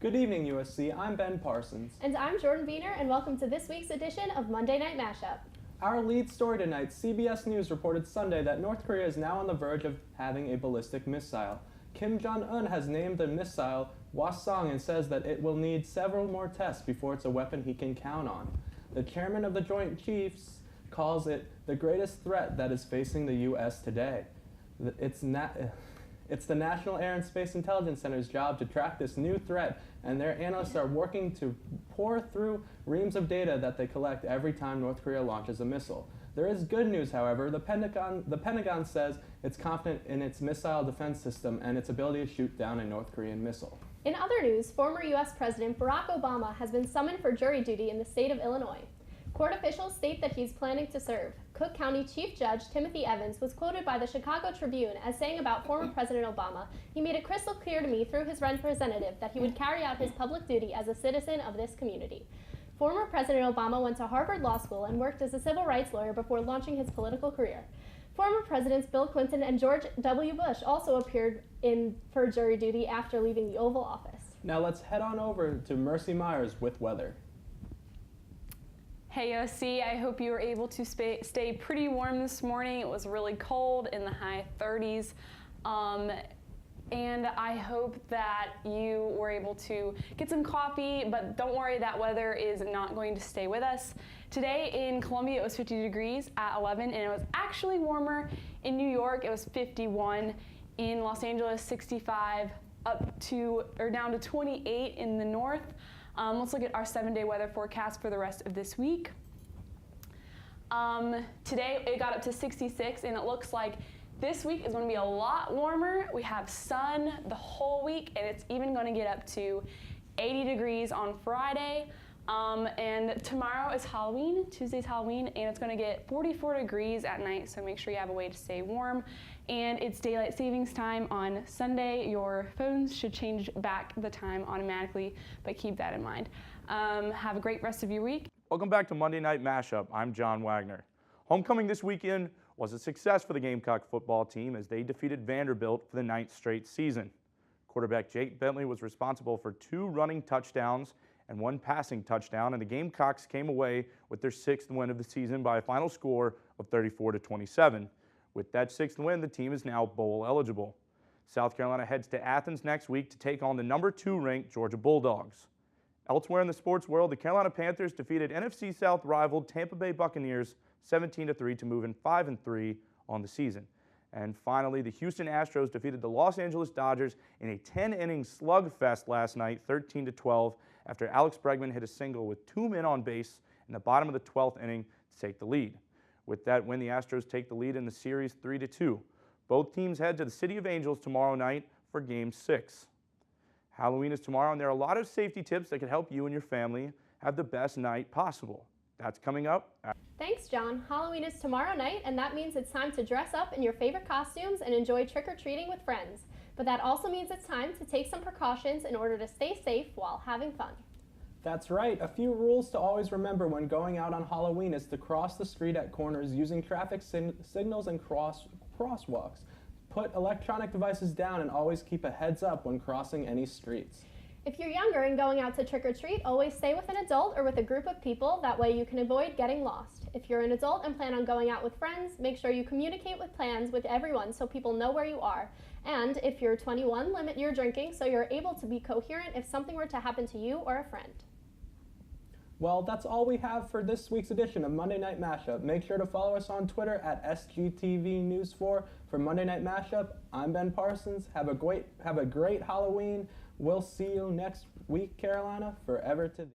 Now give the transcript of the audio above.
Good evening, USC. I'm Ben Parsons. And I'm Jordan Wiener, and welcome to this week's edition of Monday Night Mashup. Our lead story tonight, CBS News reported Sunday that North Korea is now on the verge of having a ballistic missile. Kim Jong-un has named the missile Hwasong and says that it will need several more tests before it's a weapon he can count on. The chairman of the Joint Chiefs calls it the greatest threat that is facing the U.S. today. It's the National Air and Space Intelligence Center's job to track this new threat, and their analysts are working to pour through reams of data that they collect every time North Korea launches a missile. There is good news, however. The Pentagon says it's confident in its missile defense system and its ability to shoot down a North Korean missile. In other news, former U.S. President Barack Obama has been summoned for jury duty in the state of Illinois. Court officials state that he's planning to serve. Cook County Chief Judge Timothy Evans was quoted by the Chicago Tribune as saying about former President Obama, "He made it crystal clear to me through his representative that he would carry out his public duty as a citizen of this community." Former President Obama went to Harvard Law School and worked as a civil rights lawyer before launching his political career. Former Presidents Bill Clinton and George W. Bush also appeared for jury duty after leaving the Oval Office. Now let's head on over to Mercy Myers with weather. Hey OC, I hope you were able to stay pretty warm this morning. It was really cold in the high 30s. And I hope that you were able to get some coffee, but don't worry, that weather is not going to stay with us. Today in Columbia, it was 50 degrees at 11, and it was actually warmer in New York. It was 51, in Los Angeles, 65, down to 28 in the north. Let's look at our 7-day weather forecast for the rest of this week. Today it got up to 66, and it looks like this week is going to be a lot warmer. We have sun the whole week, and it's even going to get up to 80 degrees on Friday. And tomorrow is Halloween, Tuesday's Halloween, and it's going to get 44 degrees at night, so make sure you have a way to stay warm. And it's daylight savings time on Sunday. Your phones should change back the time automatically, but keep that in mind. Have a great rest of your week. Welcome back to Monday Night Mashup. I'm John Wagner. Homecoming this weekend was a success for the Gamecock football team as they defeated Vanderbilt for the 9th straight season. Quarterback Jake Bentley was responsible for 2 running touchdowns and 1 passing touchdown, and the Gamecocks came away with their 6th win of the season by a final score of 34-27. With that 6th win, the team is now bowl eligible. South Carolina heads to Athens next week to take on the number 2 ranked Georgia Bulldogs. Elsewhere in the sports world, the Carolina Panthers defeated NFC South rival Tampa Bay Buccaneers 17-3 to move in 5-3 on the season. And finally, the Houston Astros defeated the Los Angeles Dodgers in a 10-inning slugfest last night, 13-12, after Alex Bregman hit a single with 2 men on base in the bottom of the 12th inning to take the lead. With that win, the Astros take the lead in the series 3-2. Both teams head to the City of Angels tomorrow night for Game 6. Halloween is tomorrow, and there are a lot of safety tips that can help you and your family have the best night possible. That's coming up. Thanks, John. Halloween is tomorrow night, and that means it's time to dress up in your favorite costumes and enjoy trick-or-treating with friends. But that also means it's time to take some precautions in order to stay safe while having fun. That's right. A few rules to always remember when going out on Halloween is to cross the street at corners using traffic signals and crosswalks. Put electronic devices down and always keep a heads up when crossing any streets. If you're younger and going out to trick-or-treat, always stay with an adult or with a group of people. That way you can avoid getting lost. If you're an adult and plan on going out with friends, make sure you communicate with plans with everyone so people know where you are. And if you're 21, limit your drinking so you're able to be coherent if something were to happen to you or a friend. Well, that's all we have for this week's edition of Monday Night Mashup. Make sure to follow us on Twitter at SGTV News 4 for Monday Night Mashup. I'm Ben Parsons. Have a great Halloween. We'll see you next week, Carolina. Forever to